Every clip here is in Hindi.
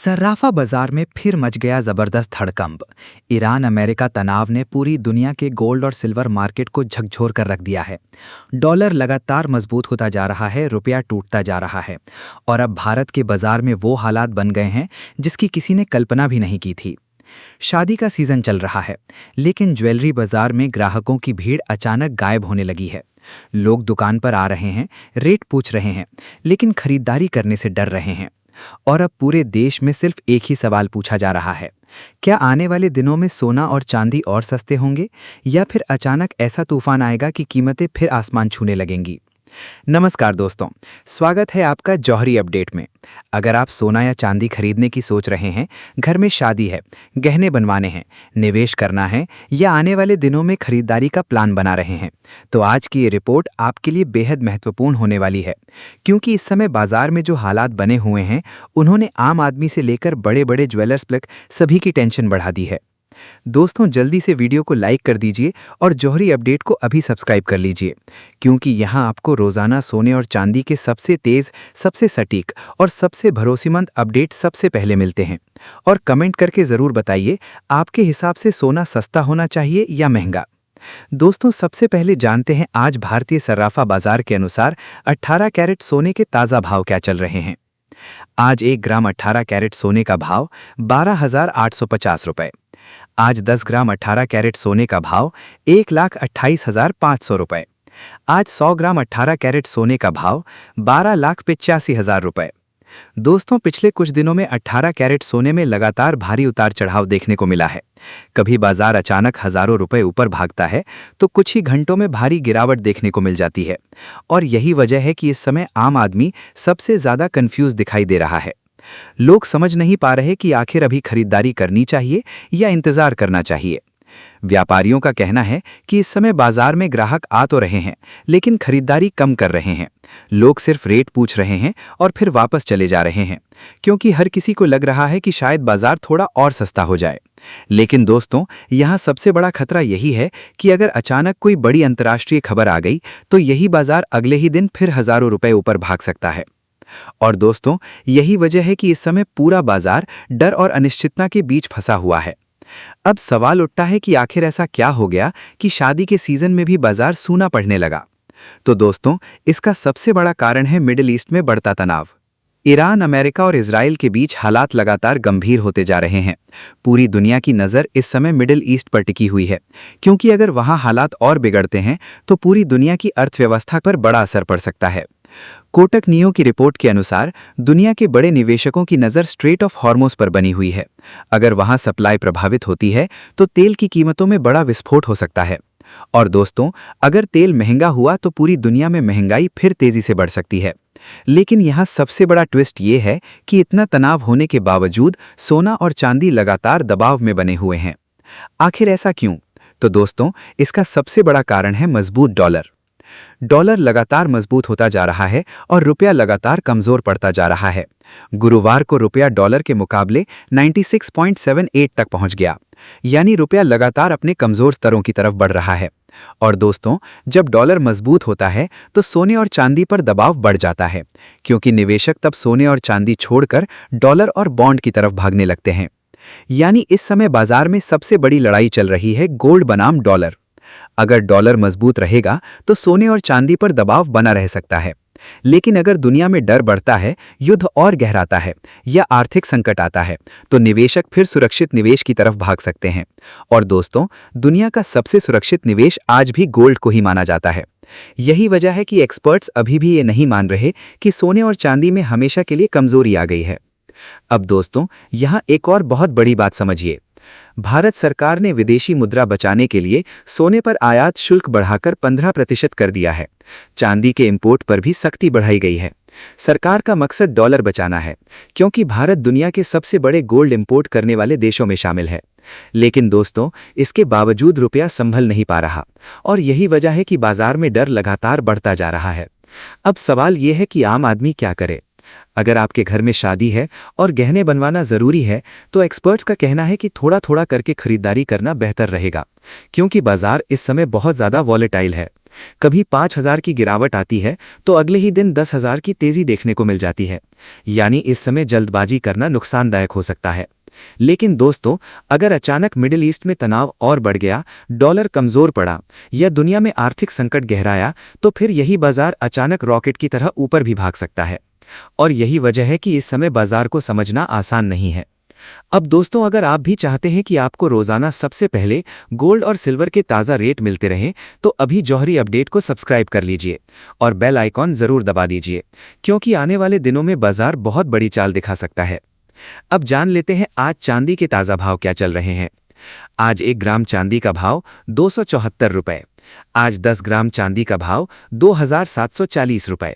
सर्राफा बाजार में फिर मच गया जबरदस्त हड़कंप। ईरान अमेरिका तनाव ने पूरी दुनिया के गोल्ड और सिल्वर मार्केट को झकझोर कर रख दिया है। डॉलर लगातार मजबूत होता जा रहा है, रुपया टूटता जा रहा है और अब भारत के बाजार में वो हालात बन गए हैं जिसकी किसी ने कल्पना भी नहीं की थी। शादी का सीजन चल रहा है, लेकिन ज्वेलरी बाजार में ग्राहकों की भीड़ अचानक गायब होने लगी है। लोग दुकान पर आ रहे हैं, रेट पूछ रहे हैं, लेकिन खरीदारी करने से डर रहे हैं। और अब पूरे देश में सिर्फ एक ही सवाल पूछा जा रहा है, क्या आने वाले दिनों में सोना और चांदी और सस्ते होंगे या फिर अचानक ऐसा तूफान आएगा कि कीमतें फिर आसमान छूने लगेंगी। नमस्कार दोस्तों, स्वागत है आपका जौहरी अपडेट में। अगर आप सोना या चांदी खरीदने की सोच रहे हैं, घर में शादी है, गहने बनवाने हैं, निवेश करना है या आने वाले दिनों में खरीदारी का प्लान बना रहे हैं, तो आज की ये रिपोर्ट आपके लिए बेहद महत्वपूर्ण होने वाली है। क्योंकि इस समय बाजार में जो हालात बने हुए हैं, उन्होंने आम आदमी से लेकर बड़े बड़े ज्वेलर्स तक सभी की टेंशन बढ़ा दी है। दोस्तों, जल्दी से वीडियो को लाइक कर दीजिए और जौहरी अपडेट को अभी सब्सक्राइब कर लीजिए, क्योंकि यहाँ आपको रोजाना सोने और चांदी के सबसे तेज, सबसे सटीक और सबसे भरोसेमंद अपडेट सबसे पहले मिलते हैं। और कमेंट करके ज़रूर बताइए, आपके हिसाब से सोना सस्ता होना चाहिए या महंगा। दोस्तों, सबसे पहले जानते हैं आज भारतीय सर्राफा बाजार के अनुसार 18 कैरेट सोने के ताज़ा भाव क्या चल रहे हैं। आज 1 ग्राम 18 कैरेट सोने का भाव 12,850 रुपये। आज 10 ग्राम 18 कैरेट सोने का भाव 1,28,500 रुपये। आज 100 ग्राम 18 कैरेट सोने का भाव 12,85,000 रुपये। दोस्तों, पिछले कुछ दिनों में 18 कैरेट सोने में लगातार भारी उतार चढ़ाव देखने को मिला है। कभी बाजार अचानक हजारों रुपए ऊपर भागता है, तो कुछ ही घंटों में भारी गिरावट देखने को मिल जाती है। और यही वजह है कि इस समय आम आदमी सबसे ज्यादा कंफ्यूज दिखाई दे रहा है। लोग समझ नहीं पा रहे कि आखिर अभी खरीदारी करनी चाहिए या इंतजार करना चाहिए। व्यापारियों का कहना है कि इस समय बाजार में ग्राहक आ तो रहे हैं, लेकिन खरीदारी कम कर रहे हैं। लोग सिर्फ रेट पूछ रहे हैं और फिर वापस चले जा रहे हैं, क्योंकि हर किसी को लग रहा है कि शायद बाजार थोड़ा और सस्ता हो जाए। लेकिन दोस्तों, यहाँ सबसे बड़ा खतरा यही है कि अगर अचानक कोई बड़ी अंतर्राष्ट्रीय खबर आ गई, तो यही बाजार अगले ही दिन फिर हजारों रुपए ऊपर भाग सकता है। और दोस्तों, यही वजह है कि इस समय पूरा बाजार डर और अनिश्चितता के बीच फंसा हुआ है। अब सवाल उठता है कि आखिर ऐसा क्या हो गया कि शादी के सीजन में भी बाजार सूना पड़ने लगा। तो दोस्तों, इसका सबसे बड़ा कारण है मिडिल ईस्ट में बढ़ता तनाव। ईरान, अमेरिका और इजराइल के बीच हालात लगातार गंभीर होते जा रहे हैं। पूरी दुनिया की नज़र इस समय मिडिल ईस्ट पर टिकी हुई है, क्योंकि अगर वहां हालात और बिगड़ते हैं तो पूरी दुनिया की अर्थव्यवस्था पर बड़ा असर पड़ सकता है। कोटक नियो की रिपोर्ट के अनुसार दुनिया के बड़े निवेशकों की नज़र स्ट्रेट ऑफ हॉर्मुज पर बनी हुई है। अगर वहां सप्लाई प्रभावित होती है तो तेल की कीमतों में बड़ा विस्फोट हो सकता है। और दोस्तों, अगर तेल महंगा हुआ तो पूरी दुनिया में महंगाई फिर तेजी से बढ़ सकती है। लेकिन यहाँ सबसे बड़ा ट्विस्ट ये है कि इतना तनाव होने के बावजूद सोना और चांदी लगातार दबाव में बने हुए हैं। आखिर ऐसा क्यों? तो दोस्तों, इसका सबसे बड़ा कारण है मजबूत डॉलर। डॉलर लगातार मजबूत होता जा रहा है और रुपया लगातार कमजोर पड़ता जा रहा है। गुरुवार को रुपया डॉलर के मुकाबले 96.78 तक पहुंच गया, यानी रुपया लगातार अपने कमजोर स्तरों की तरफ बढ़ रहा है। और दोस्तों, जब डॉलर मजबूत होता है तो सोने और चांदी पर दबाव बढ़ जाता है, क्योंकि निवेशक तब सोने और चांदी छोड़कर डॉलर और बॉन्ड की तरफ भागने लगते हैं। यानी इस समय बाजार में सबसे बड़ी लड़ाई चल रही है गोल्ड बनाम डॉलर। अगर डॉलर मजबूत रहेगा तो सोने और चांदी पर दबाव बना रह सकता है, लेकिन अगर दुनिया में डर बढ़ता है, युद्ध और गहराता है या आर्थिक संकट आता है, तो निवेशक फिर सुरक्षित निवेश की तरफ भाग सकते हैं। और दोस्तों, दुनिया का सबसे सुरक्षित निवेश आज भी गोल्ड को ही माना जाता है। यही वजह है कि एक्सपर्ट्स अभी भी ये नहीं मान रहे कि सोने और चांदी में हमेशा के लिए कमजोरी आ गई है। अब दोस्तों, यहाँ एक और बहुत बड़ी बात समझिए। भारत सरकार ने विदेशी मुद्रा बचाने के लिए सोने पर आयात शुल्क बढ़ाकर 15% कर दिया है। चांदी के इंपोर्ट पर भी सख्ती बढ़ाई गई है। सरकार का मकसद डॉलर बचाना है, क्योंकि भारत दुनिया के सबसे बड़े गोल्ड इंपोर्ट करने वाले देशों में शामिल है। लेकिन दोस्तों, इसके बावजूद रुपया संभल नहीं पा रहा और यही वजह है कि बाजार में डर लगातार बढ़ता जा रहा है। अब सवाल यह है कि आम आदमी क्या करे। अगर आपके घर में शादी है और गहने बनवाना जरूरी है, तो एक्सपर्ट्स का कहना है कि थोड़ा थोड़ा करके खरीदारी करना बेहतर रहेगा, क्योंकि बाजार इस समय बहुत ज्यादा वॉलेटाइल है। कभी 5,000 की गिरावट आती है तो अगले ही दिन 10,000 की तेजी देखने को मिल जाती है। यानी इस समय जल्दबाजी करना नुकसानदायक हो सकता है। लेकिन दोस्तों, अगर अचानक मिडिल ईस्ट में तनाव और बढ़ गया, डॉलर कमजोर पड़ा या दुनिया में आर्थिक संकट गहराया, तो फिर यही बाजार अचानक रॉकेट की तरह ऊपर भी भाग सकता है। और यही वजह है कि इस समय बाजार को समझना आसान नहीं है। अब दोस्तों, अगर आप भी चाहते हैं कि आपको रोजाना सबसे पहले गोल्ड और सिल्वर के ताज़ा रेट मिलते रहें, तो अभी जौहरी अपडेट को सब्सक्राइब कर लीजिए और बेल आइकॉन जरूर दबा दीजिए, क्योंकि आने वाले दिनों में बाजार बहुत बड़ी चाल दिखा सकता है। अब जान लेते हैं आज चांदी के ताज़ा भाव क्या चल रहे हैं। आज 1 ग्राम चांदी का भाव 274 रुपए। आज 10 ग्राम चांदी का भाव 2,740 रुपए।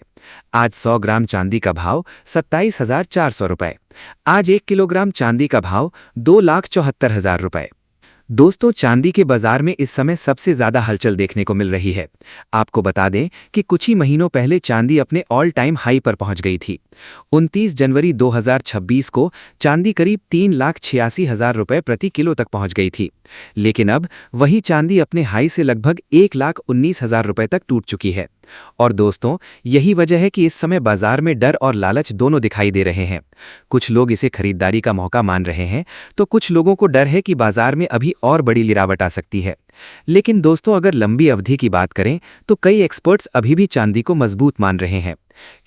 आज 100 ग्राम चांदी का भाव 27,400 रुपए। आज 1 किलोग्राम चांदी का भाव 2,74,000 रुपए। दोस्तों, चांदी के बाजार में इस समय सबसे ज्यादा हलचल देखने को मिल रही है। आपको बता दें कि कुछ ही महीनों पहले चांदी अपने ऑल टाइम हाई पर पहुंच गई थी। 29 जनवरी 2026 को चांदी करीब 3,86,000 रुपए प्रति किलो तक पहुंच गई थी। लेकिन अब वही चांदी अपने हाई से लगभग 1,19,000 रुपए तक टूट चुकी है। और दोस्तों, यही वजह है कि इस समय बाजार में डर और लालच दोनों दिखाई दे रहे हैं। कुछ लोग इसे खरीदारी का मौका मान रहे हैं, तो कुछ लोगों को डर है कि बाजार में अभी और बड़ी गिरावट आ सकती है। लेकिन दोस्तों, अगर लंबी अवधि की बात करें तो कई एक्सपर्ट्स अभी भी चांदी को मजबूत मान रहे हैं,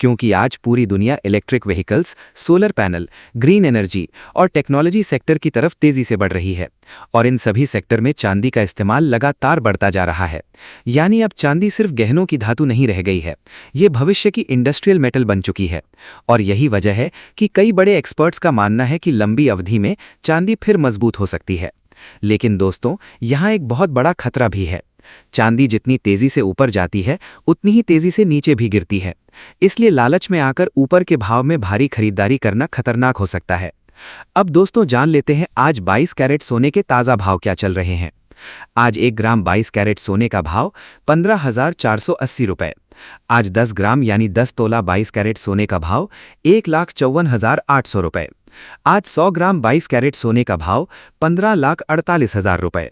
क्योंकि आज पूरी दुनिया electric vehicles, solar panel, green energy और टेक्नोलॉजी सेक्टर की तरफ तेजी से बढ़ रही है। और इन सभी सेक्टर में चांदी का इस्तेमाल लगातार बढ़ता जा रहा है। यानी अब चांदी सिर्फ गहनों की धातु नहीं रह गई है, ये भविष्य की इंडस्ट्रियल मेटल बन चुकी है। और यही वजह है कि कई बड़े एक्सपर्ट्स का मानना है कि लंबी अवधि में चांदी फिर मजबूत हो सकती है। लेकिन दोस्तों, यहाँ एक बहुत बड़ा खतरा भी है। चांदी जितनी तेजी से ऊपर जाती है, उतनी ही तेजी से नीचे भी गिरती है। इसलिए लालच में आकर ऊपर के भाव में भारी खरीदारी करना खतरनाक हो सकता है। अब दोस्तों, जान लेते हैं आज 22 कैरेट सोने के ताज़ा भाव क्या चल रहे हैं। आज 1 ग्राम 22 कैरेट सोने का भाव 15,480 रुपए। आज 10 ग्राम यानी 10 तोला 22 कैरेट सोने का भाव 1,54,800 रुपए। आज 100 ग्राम 22 कैरेट सोने का भाव 15,48,000 रुपए।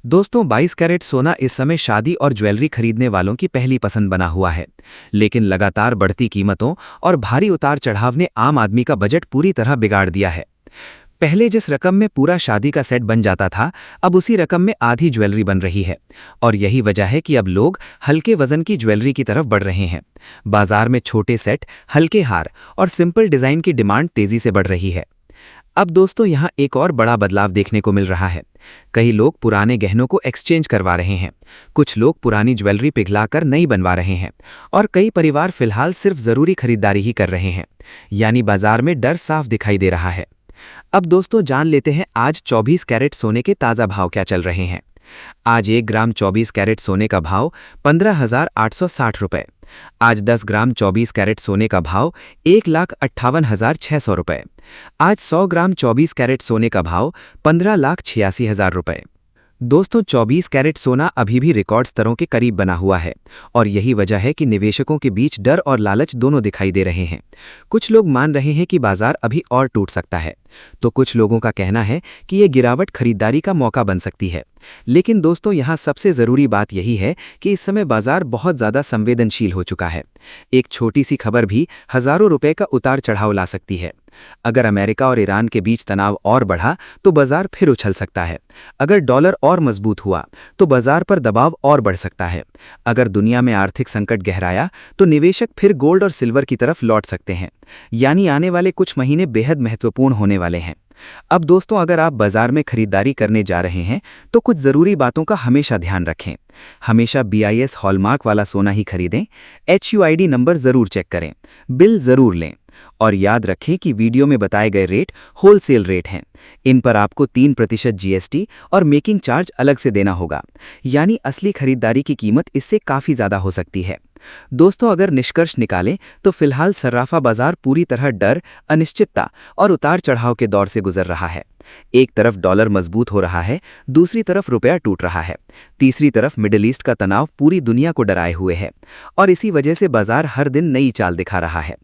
दोस्तों, 22 कैरेट सोना इस समय शादी और ज्वेलरी खरीदने वालों की पहली पसंद बना हुआ है। लेकिन लगातार बढ़ती कीमतों और भारी उतार चढ़ाव ने आम आदमी का बजट पूरी तरह बिगाड़ दिया है। पहले जिस रकम में पूरा शादी का सेट बन जाता था, अब उसी रकम में आधी ज्वेलरी बन रही है। और यही वजह है कि अब लोग हल्के वजन की ज्वेलरी की तरफ बढ़ रहे हैं। बाजार में छोटे सेट, हल्के हार और सिंपल डिजाइन की डिमांड तेजी से बढ़ रही है। अब दोस्तों, यहाँ एक और बड़ा बदलाव देखने को मिल रहा है। कई लोग पुराने गहनों को एक्सचेंज करवा रहे हैं। कुछ लोग पुरानी ज्वेलरी पिघलाकर नई बनवा रहे हैं और कई परिवार फिलहाल सिर्फ जरूरी खरीदारी ही कर रहे हैं। यानी बाजार में डर साफ दिखाई दे रहा है। अब दोस्तों, जान लेते हैं आज 24 कैरेट सोने के ताज़ा भाव क्या चल रहे हैं। आज 1 ग्राम 24 कैरेट सोने का भाव 15,860 रुपए। आज 10 ग्राम 24 कैरेट सोने का भाव 1,58,600 रुपए। आज 100 ग्राम 24 कैरेट सोने का भाव 15,86,000 रुपए। दोस्तों, 24 कैरेट सोना अभी भी रिकॉर्ड स्तरों के करीब बना हुआ है और यही वजह है कि निवेशकों के बीच डर और लालच दोनों दिखाई दे रहे हैं। कुछ लोग मान रहे हैं कि बाजार अभी और टूट सकता है, तो कुछ लोगों का कहना है कि ये गिरावट खरीदारी का मौका बन सकती है। लेकिन दोस्तों, यहाँ सबसे ज़रूरी बात यही है कि इस समय बाजार बहुत ज़्यादा संवेदनशील हो चुका है। एक छोटी सी खबर भी हज़ारों रुपए का उतार चढ़ाव ला सकती है। अगर अमेरिका और ईरान के बीच तनाव और बढ़ा तो बाजार फिर उछल सकता है। अगर डॉलर और मजबूत हुआ तो बाजार पर दबाव और बढ़ सकता है। अगर दुनिया में आर्थिक संकट गहराया तो निवेशक फिर गोल्ड और सिल्वर की तरफ लौट सकते हैं। यानी आने वाले कुछ महीने बेहद महत्वपूर्ण होने वाले हैं। अब दोस्तों, अगर आप बाजार में खरीदारी करने जा रहे हैं तो कुछ ज़रूरी बातों का हमेशा ध्यान रखें। हमेशा BIS हॉलमार्क वाला सोना ही खरीदें। HUID नंबर ज़रूर चेक करें। बिल ज़रूर लें। और याद रखें कि वीडियो में बताए गए रेट होलसेल रेट हैं। इन पर आपको 3% GST और मेकिंग चार्ज अलग से देना होगा। यानी असली खरीदारी की कीमत इससे काफ़ी ज़्यादा हो सकती है। दोस्तों, अगर निष्कर्ष निकालें तो फिलहाल सर्राफा बाजार पूरी तरह डर, अनिश्चितता और उतार चढ़ाव के दौर से गुजर रहा है। एक तरफ डॉलर मजबूत हो रहा है, दूसरी तरफ रुपया टूट रहा है, तीसरी तरफ मिडिल ईस्ट का तनाव पूरी दुनिया को डराए हुए है और इसी वजह से बाजार हर दिन नई चाल दिखा रहा है।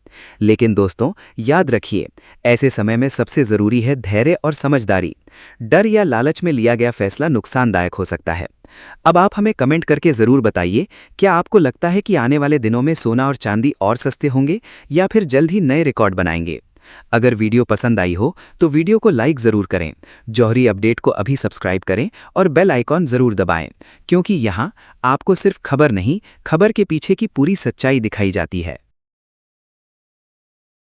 लेकिन दोस्तों, याद रखिए, ऐसे समय में सबसे जरूरी है धैर्य और समझदारी। डर या लालच में लिया गया फैसला नुकसानदायक हो सकता है। अब आप हमें कमेंट करके ज़रूर बताइए, क्या आपको लगता है कि आने वाले दिनों में सोना और चांदी और सस्ते होंगे या फिर जल्द ही नए रिकॉर्ड बनाएंगे। अगर वीडियो पसंद आई हो तो वीडियो को लाइक ज़रूर करें, जौहरी अपडेट को अभी सब्सक्राइब करें और बेल आइकॉन ज़रूर दबाएं, क्योंकि यहाँ आपको सिर्फ खबर नहीं, खबर के पीछे की पूरी सच्चाई दिखाई जाती है।